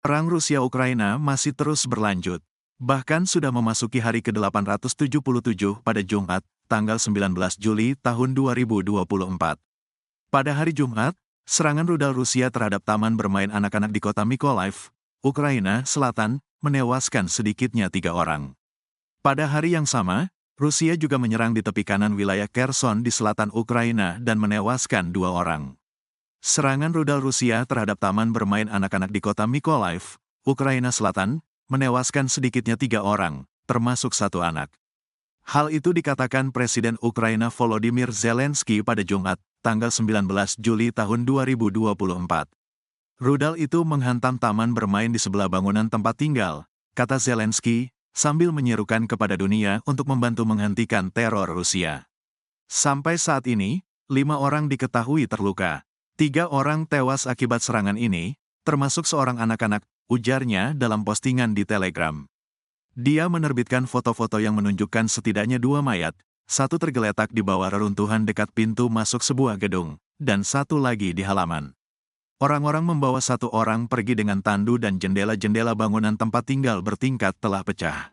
Perang Rusia-Ukraina masih terus berlanjut. Bahkan sudah memasuki hari ke-877 pada Jumat, tanggal 19 Juli tahun 2024. Pada hari Jumat, serangan rudal Rusia terhadap taman bermain anak-anak di kota Mykolaiv, Ukraina Selatan, menewaskan sedikitnya 3 orang. Pada hari yang sama, Rusia juga menyerang di tepi kanan wilayah Kherson di selatan Ukraina dan menewaskan 2 orang. Serangan rudal Rusia terhadap taman bermain anak-anak di kota Mykolaiv, Ukraina Selatan, menewaskan sedikitnya 3 orang, termasuk 1 anak. Hal itu dikatakan Presiden Ukraina Volodymyr Zelensky pada Jumat, tanggal 19 Juli tahun 2024. Rudal itu menghantam taman bermain di sebelah bangunan tempat tinggal, kata Zelensky, sambil menyerukan kepada dunia untuk membantu menghentikan teror Rusia. Sampai saat ini, 5 orang diketahui terluka. 3 orang tewas akibat serangan ini, termasuk seorang anak-anak, ujarnya dalam postingan di Telegram. Dia menerbitkan foto-foto yang menunjukkan setidaknya 2 mayat, 1 tergeletak di bawah reruntuhan dekat pintu masuk sebuah gedung, dan 1 lagi di halaman. Orang-orang membawa 1 orang pergi dengan tandu dan jendela-jendela bangunan tempat tinggal bertingkat telah pecah.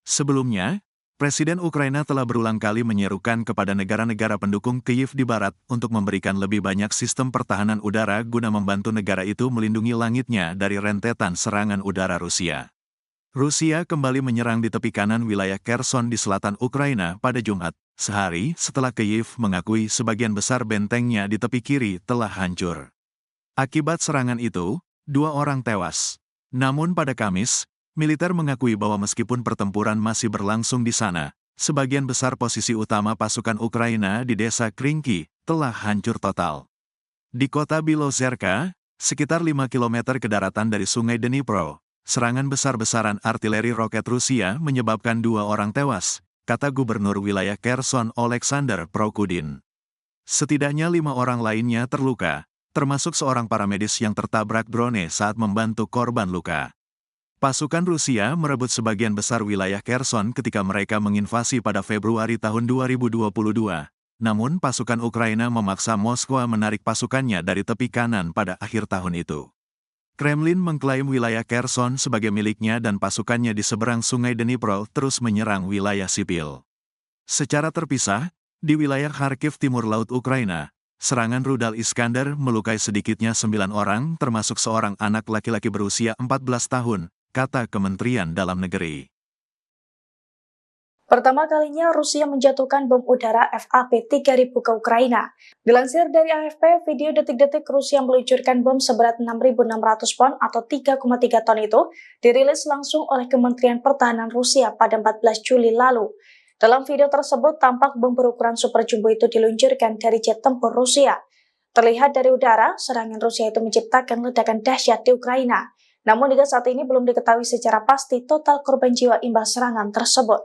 Sebelumnya, Presiden Ukraina telah berulang kali menyerukan kepada negara-negara pendukung Kyiv di barat untuk memberikan lebih banyak sistem pertahanan udara guna membantu negara itu melindungi langitnya dari rentetan serangan udara Rusia. Rusia kembali menyerang di tepi kanan wilayah Kherson di selatan Ukraina pada Jumat, sehari setelah Kyiv mengakui sebagian besar bentengnya di tepi kiri telah hancur. Akibat serangan itu, 2 orang tewas. Namun pada Kamis, militer mengakui bahwa meskipun pertempuran masih berlangsung di sana, sebagian besar posisi utama pasukan Ukraina di desa Krinky telah hancur total. Di kota Bilozerka, sekitar 5 km ke daratan dari sungai Dnipro, serangan besar-besaran artileri roket Rusia menyebabkan 2 orang tewas, kata Gubernur wilayah Kherson Oleksandr Prokudin. Setidaknya 5 orang lainnya terluka, termasuk seorang paramedis yang tertabrak drone saat membantu korban luka. Pasukan Rusia merebut sebagian besar wilayah Kherson ketika mereka menginvasi pada Februari tahun 2022. Namun pasukan Ukraina memaksa Moskwa menarik pasukannya dari tepi kanan pada akhir tahun itu. Kremlin mengklaim wilayah Kherson sebagai miliknya dan pasukannya di seberang sungai Dnipro terus menyerang wilayah sipil. Secara terpisah, di wilayah Kharkiv timur laut Ukraina, serangan rudal Iskander melukai sedikitnya 9 orang termasuk seorang anak laki-laki berusia 14 tahun, kata Kementerian Dalam Negeri. Pertama kalinya Rusia menjatuhkan bom udara FAP-3000 ke Ukraina. Dilansir dari AFP, video detik-detik Rusia meluncurkan bom seberat 6.600 pon atau 3,3 ton itu dirilis langsung oleh Kementerian Pertahanan Rusia pada 14 Juli lalu. Dalam video tersebut, tampak bom berukuran super jumbo itu diluncurkan dari jet tempur Rusia. Terlihat dari udara, serangan Rusia itu menciptakan ledakan dahsyat di Ukraina. Namun hingga saat ini belum diketahui secara pasti total korban jiwa imbas serangan tersebut.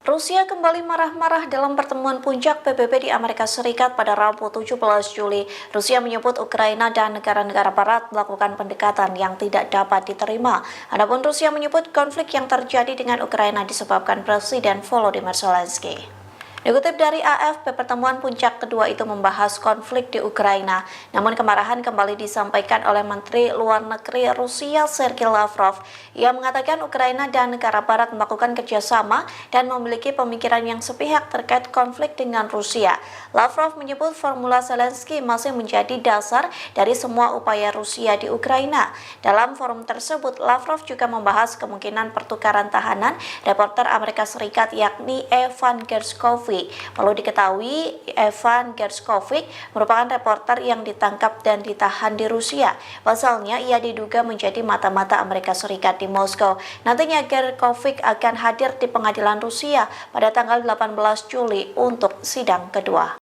Rusia kembali marah-marah dalam pertemuan puncak PBB di Amerika Serikat pada Rabu 17 Juli. Rusia menyebut Ukraina dan negara-negara barat melakukan pendekatan yang tidak dapat diterima. Adapun Rusia menyebut konflik yang terjadi dengan Ukraina disebabkan Presiden Volodymyr Zelensky. Dikutip dari AFP, pertemuan puncak kedua itu membahas konflik di Ukraina. Namun kemarahan kembali disampaikan oleh Menteri Luar Negeri Rusia Sergei Lavrov. Ia mengatakan Ukraina dan negara barat melakukan kerjasama dan memiliki pemikiran yang sepihak terkait konflik dengan Rusia. Lavrov menyebut formula Zelensky masih menjadi dasar dari semua upaya Rusia di Ukraina. Dalam forum tersebut, Lavrov juga membahas kemungkinan pertukaran tahanan reporter Amerika Serikat yakni Evan Gershkovich Gershkovich. Perlu diketahui, Evan Gershkovich merupakan reporter yang ditangkap dan ditahan di Rusia. Pasalnya, ia diduga menjadi mata-mata Amerika Serikat di Moskow. Nantinya Gershkovich akan hadir di pengadilan Rusia pada tanggal 18 Juli untuk sidang kedua.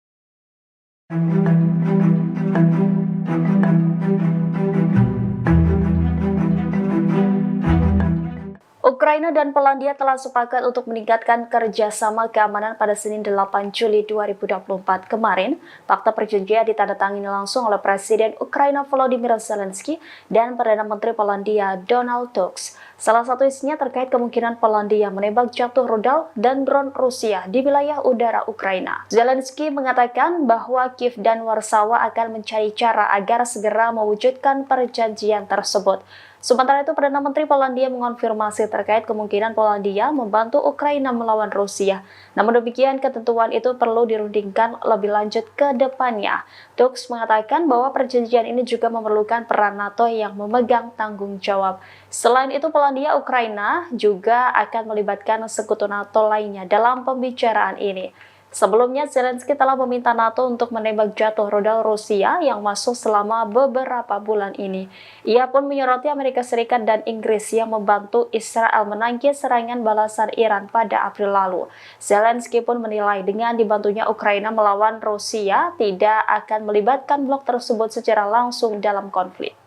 Ukraina dan Polandia telah sepakat untuk meningkatkan kerjasama keamanan pada Senin 8 Juli 2024 kemarin. Fakta perjanjian ditandatangani langsung oleh Presiden Ukraina Volodymyr Zelensky dan Perdana Menteri Polandia Donald Tusk. Salah satu isinya terkait kemungkinan Polandia menembak jatuh rudal dan drone Rusia di wilayah udara Ukraina. Zelensky mengatakan bahwa Kiev dan Warsawa akan mencari cara agar segera mewujudkan perjanjian tersebut. Sementara itu, Perdana Menteri Polandia mengonfirmasi terkait kemungkinan Polandia membantu Ukraina melawan Rusia. Namun demikian, ketentuan itu perlu dirundingkan lebih lanjut ke depannya. Tusk mengatakan bahwa perjanjian ini juga memerlukan peran NATO yang memegang tanggung jawab. Selain itu, Polandia Ukraina juga akan melibatkan sekutu NATO lainnya dalam pembicaraan ini. Sebelumnya, Zelensky telah meminta NATO untuk menembak jatuh rudal Rusia yang masuk selama beberapa bulan ini. Ia pun menyoroti Amerika Serikat dan Inggris yang membantu Israel menangkis serangan balasan Iran pada April lalu. Zelensky pun menilai dengan dibantunya Ukraina melawan Rusia tidak akan melibatkan blok tersebut secara langsung dalam konflik.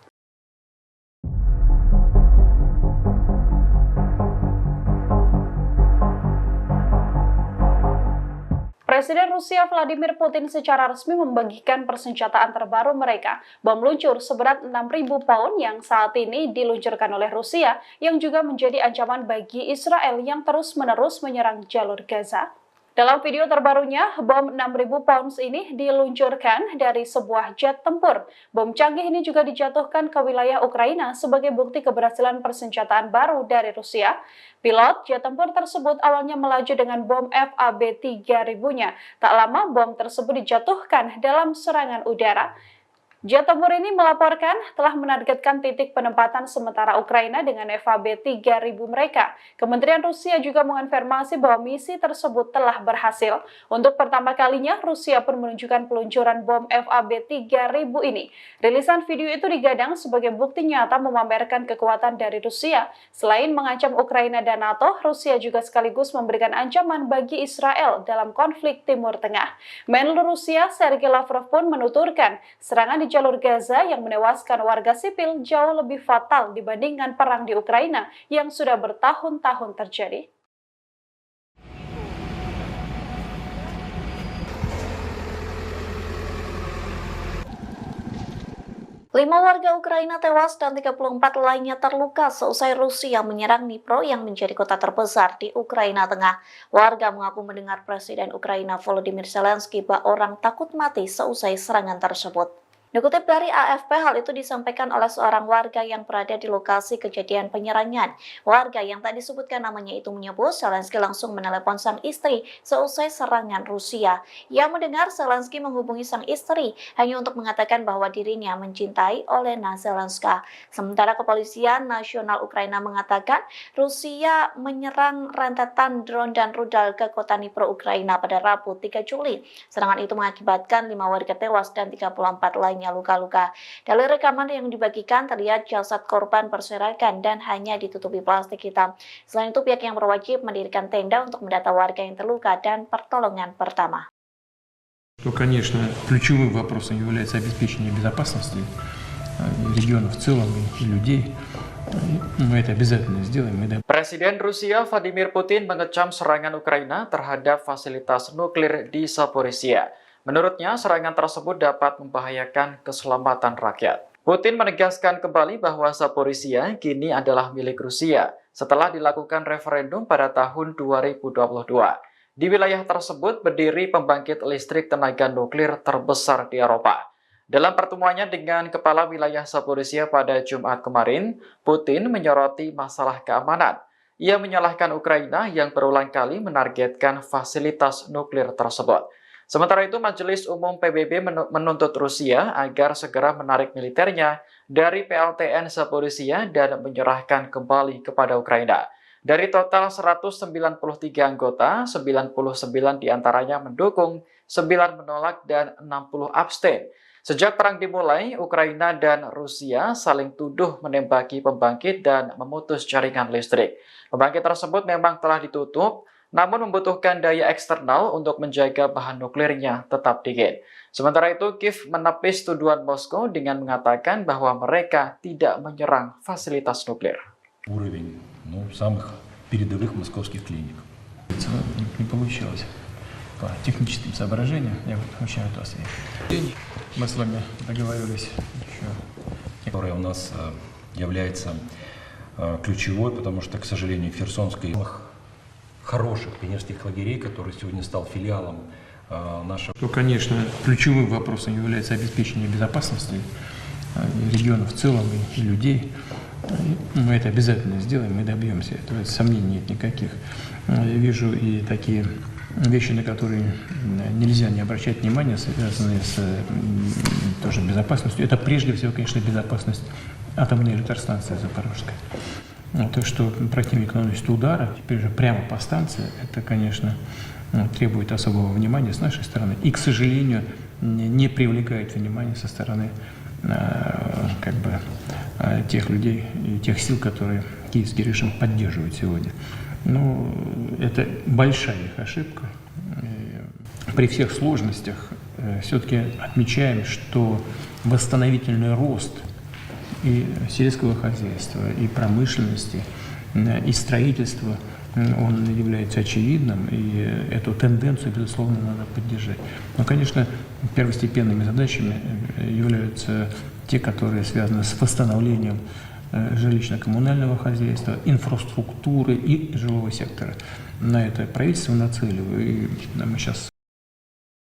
Presiden Rusia Vladimir Putin secara resmi membagikan persenjataan terbaru mereka, bom luncur seberat 6.000 pound yang saat ini diluncurkan oleh Rusia, yang juga menjadi ancaman bagi Israel yang terus-menerus menyerang jalur Gaza. Dalam video terbarunya, bom 6.000 pounds ini diluncurkan dari sebuah jet tempur. Bom canggih ini juga dijatuhkan ke wilayah Ukraina sebagai bukti keberhasilan persenjataan baru dari Rusia. Pilot jet tempur tersebut awalnya melaju dengan bom FAB-3000-nya. Tak lama, bom tersebut dijatuhkan dalam serangan udara. Jet tempur ini melaporkan telah menargetkan titik penempatan sementara Ukraina dengan FAB-3000 mereka. Kementerian Rusia juga mengonfirmasi bahwa misi tersebut telah berhasil. Untuk pertama kalinya, Rusia pun menunjukkan peluncuran bom FAB-3000 ini. Rilisan video itu digadang sebagai bukti nyata memamerkan kekuatan dari Rusia. Selain mengancam Ukraina dan NATO, Rusia juga sekaligus memberikan ancaman bagi Israel dalam konflik Timur Tengah. Menlu Rusia Sergei Lavrov pun menuturkan serangan di jalur Gaza yang menewaskan warga sipil jauh lebih fatal dibandingkan perang di Ukraina yang sudah bertahun-tahun terjadi. 5 warga Ukraina tewas dan 34 lainnya terluka seusai Rusia menyerang Dnipro yang menjadi kota terbesar di Ukraina Tengah. Warga mengaku mendengar Presiden Ukraina Volodymyr Zelensky bahwa orang takut mati seusai serangan tersebut. Dikutip dari AFP, hal itu disampaikan oleh seorang warga yang berada di lokasi kejadian penyerangan. Warga yang tak disebutkan namanya itu menyebut Zelensky langsung menelepon sang istri seusai serangan Rusia. Ia mendengar Zelensky menghubungi sang istri hanya untuk mengatakan bahwa dirinya mencintai Olena Zelenska. Sementara Kepolisian Nasional Ukraina mengatakan Rusia menyerang rentetan drone dan rudal ke kota Dnipro, Ukraina pada Rabu 3 Juli. Serangan itu mengakibatkan 5 warga tewas dan 34 lainnya luka-luka. Dari rekaman yang dibagikan terlihat jasad korban berserakan dan hanya ditutupi plastik hitam. Selain itu, pihak yang berwajib mendirikan tenda untuk mendata warga yang terluka dan pertolongan pertama. То, конечно, ключевым вопросом является обеспечение безопасности региона в целом и людей. Мы это обязательно сделаем. Presiden Rusia Vladimir Putin mengecam serangan Ukraina terhadap fasilitas nuklir di Zaporizhia. Menurutnya, serangan tersebut dapat membahayakan keselamatan rakyat. Putin menegaskan kembali bahwa Zaporizhia kini adalah milik Rusia setelah dilakukan referendum pada tahun 2022. Di wilayah tersebut berdiri pembangkit listrik tenaga nuklir terbesar di Eropa. Dalam pertemuannya dengan kepala wilayah Zaporizhia pada Jumat kemarin, Putin menyoroti masalah keamanan. Ia menyalahkan Ukraina yang berulang kali menargetkan fasilitas nuklir tersebut. Sementara itu, Majelis Umum PBB menuntut Rusia agar segera menarik militernya dari PLTN Zaporizhia dan menyerahkan kembali kepada Ukraina. Dari total 193 anggota, 99 diantaranya mendukung, 9 menolak, dan 60 abstain. Sejak perang dimulai, Ukraina dan Rusia saling tuduh menembaki pembangkit dan memutus jaringan listrik. Pembangkit tersebut memang telah ditutup, namun membutuhkan daya eksternal untuk menjaga bahan nuklirnya tetap dingin. Sementara itu, Kiev menepis tuduhan Moskow dengan mengatakan bahwa mereka tidak menyerang fasilitas nuklir. Уровень самых передовых московских клиник. Не получилось по техническим соображениям. Я очень рад вас видеть. Мы с вами договорились еще. Которая у нас является ключевой, потому что, к сожалению, в Херсонской хороших пионерских лагерей, который сегодня стал филиалом нашего. То, конечно, ключевым вопросом является обеспечение безопасности региона в целом и людей. Мы это обязательно сделаем, мы добьемся этого, сомнений нет никаких. Я вижу и такие вещи, на которые нельзя не обращать внимания, связанные с тоже безопасностью. Это прежде всего, конечно, безопасность атомной электростанции Запорожской. То, что противник наносит удары, теперь же прямо по станции, это, конечно, требует особого внимания с нашей стороны и, к сожалению, не привлекает внимания со стороны тех людей и тех сил, которые киевский режим поддерживает сегодня. Но это большая их ошибка. При всех сложностях все-таки отмечаем, что восстановительный рост и сельского хозяйства, и промышленности, и строительства, он является очевидным, и эту тенденцию, безусловно, надо поддержать. Но, конечно, первостепенными задачами являются те, которые связаны с восстановлением жилищно-коммунального хозяйства, инфраструктуры и жилого сектора. На это правительство нацеливает. И мы сейчас